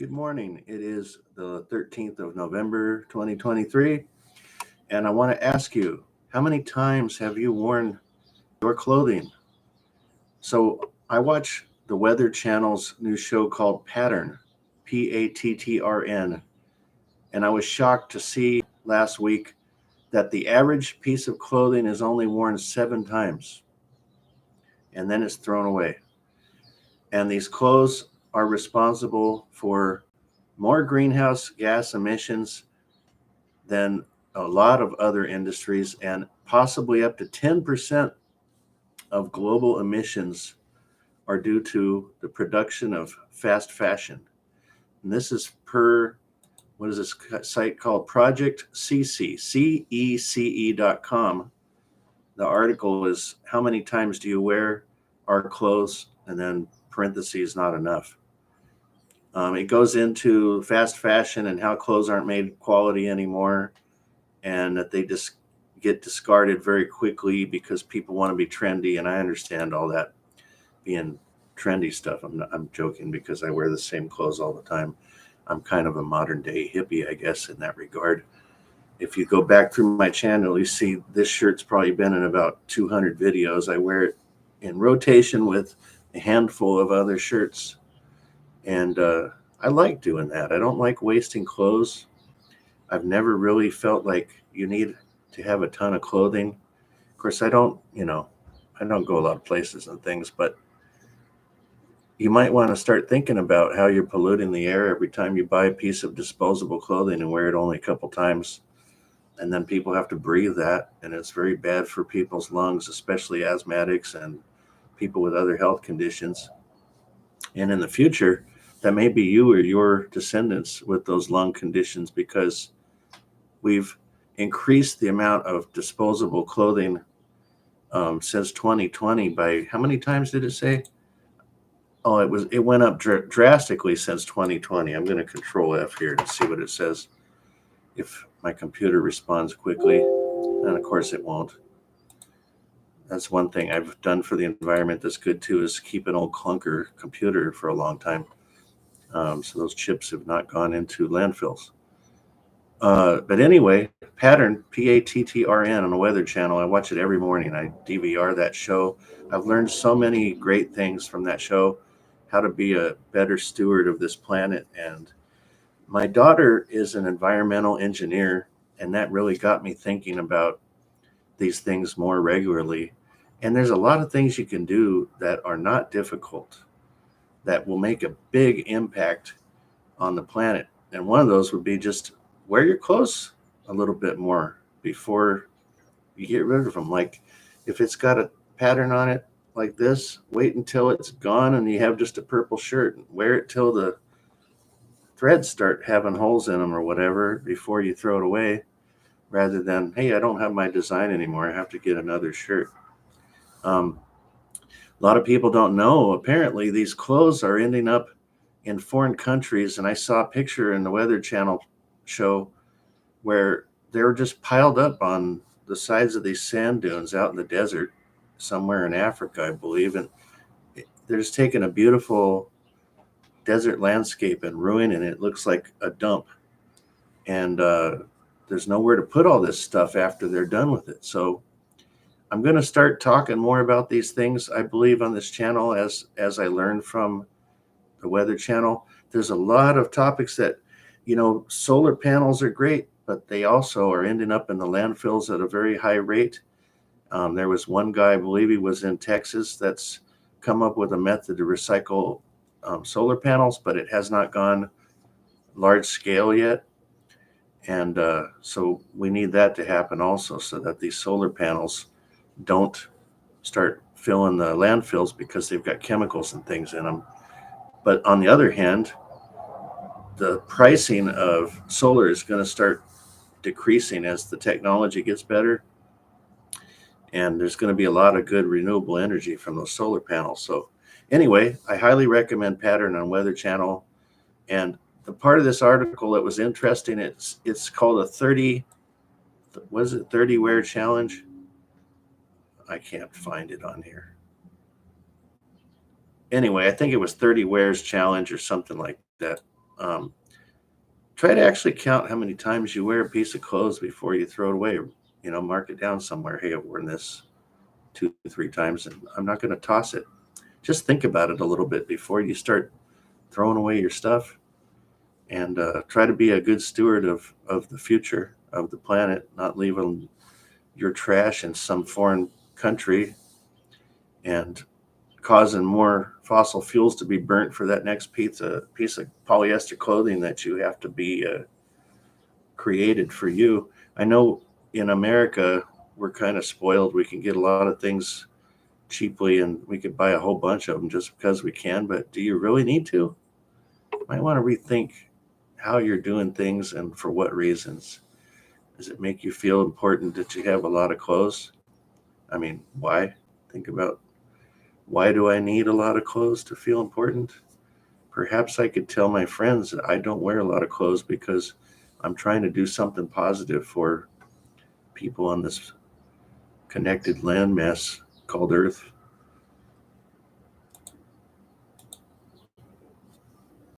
Good morning. It is the 13th of November, 2023, and I want to ask you, how many times have you worn your clothing? So, I watch the Weather Channel's new show called Pattrn, Pattrn, and I was shocked to see last week that the average piece of clothing is only worn 7 times and then it's thrown away. And these clothes are responsible for more greenhouse gas emissions than a lot of other industries, and possibly up to 10% of global emissions are due to the production of fast fashion. And this is per, what is this site called? Project CC, CECE.com. The article is, how many times do you wear our clothes? And then parentheses, not enough. It goes into fast fashion and how clothes aren't made quality anymore, and that they just get discarded very quickly because people want to be trendy. And I understand all that being trendy stuff. I'm joking because I wear the same clothes all the time. I'm kind of a modern day hippie, I guess, in that regard. If you go back through my channel, you see this shirt's probably been in about 200 videos. I wear it in rotation with a handful of other shirts. And I like doing that. I don't like wasting clothes. I've never really felt like you need to have a ton of clothing. Of course, I don't go a lot of places and things, but you might want to start thinking about how you're polluting the air every time you buy a piece of disposable clothing and wear it only a couple times. And then people have to breathe that, and it's very bad for people's lungs, especially asthmatics and people with other health conditions. And in the future, that may be you or your descendants with those lung conditions, because we've increased the amount of disposable clothing since 2020 by, how many times did it say? Oh, it went up drastically since 2020. I'm going to Control F here to see what it says. If my computer responds quickly, and of course it won't. That's one thing I've done for the environment that's good too, is keep an old clunker computer for a long time. So those chips have not gone into landfills. But anyway, Pattrn, Pattrn, on the Weather Channel. I watch it every morning. I DVR that show. I've learned so many great things from that show, how to be a better steward of this planet. And my daughter is an environmental engineer, and that really got me thinking about these things more regularly. And there's a lot of things you can do that are not difficult, that will make a big impact on the planet. And one of those would be just wear your clothes a little bit more before you get rid of them. Like if it's got a pattern on it like this, wait until it's gone and you have just a purple shirt, and wear it till the threads start having holes in them or whatever before you throw it away, rather than, hey, I don't have my design anymore, I have to get another shirt. A lot of people don't know, apparently these clothes are ending up in foreign countries. And I saw a picture in the Weather Channel show where they were just piled up on the sides of these sand dunes out in the desert somewhere in Africa, I believe. And they're just taking a beautiful desert landscape and ruining it. It looks like a dump. And there's nowhere to put all this stuff after they're done with it. So I'm going to start talking more about these things, I believe, on this channel as I learn from the Weather Channel. There's a lot of topics that, solar panels are great, but they also are ending up in the landfills at a very high rate. There was one guy, I believe he was in Texas, that's come up with a method to recycle solar panels, but it has not gone large scale yet. And so we need that to happen also, so that these solar panels don't start filling the landfills because they've got chemicals and things in them. But on the other hand, the pricing of solar is going to start decreasing as the technology gets better. And there's going to be a lot of good renewable energy from those solar panels. So anyway, I highly recommend Pattrn on Weather Channel. And the part of this article that was interesting, it's called a 30 wear challenge. I can't find it on here. Anyway, I think it was 30 wears challenge or something like that. Um, Try to actually count how many times you wear a piece of clothes before you throw it away. Mark it down somewhere. Hey, I've worn this 2, 3 times, and I'm not going to toss it. Just think about it a little bit before you start throwing away your stuff, and try to be a good steward of the future of the planet, not leaving your trash in some foreign country and causing more fossil fuels to be burnt for that next piece of polyester clothing that you have to be created for you. I know in America, we're kind of spoiled. We can get a lot of things cheaply and we could buy a whole bunch of them just because we can. But do you really need to? You might want to rethink how you're doing things and for what reasons. Does it make you feel important that you have a lot of clothes? I mean, why? Think about, why do I need a lot of clothes to feel important? Perhaps I could tell my friends that I don't wear a lot of clothes because I'm trying to do something positive for people on this connected landmass called Earth.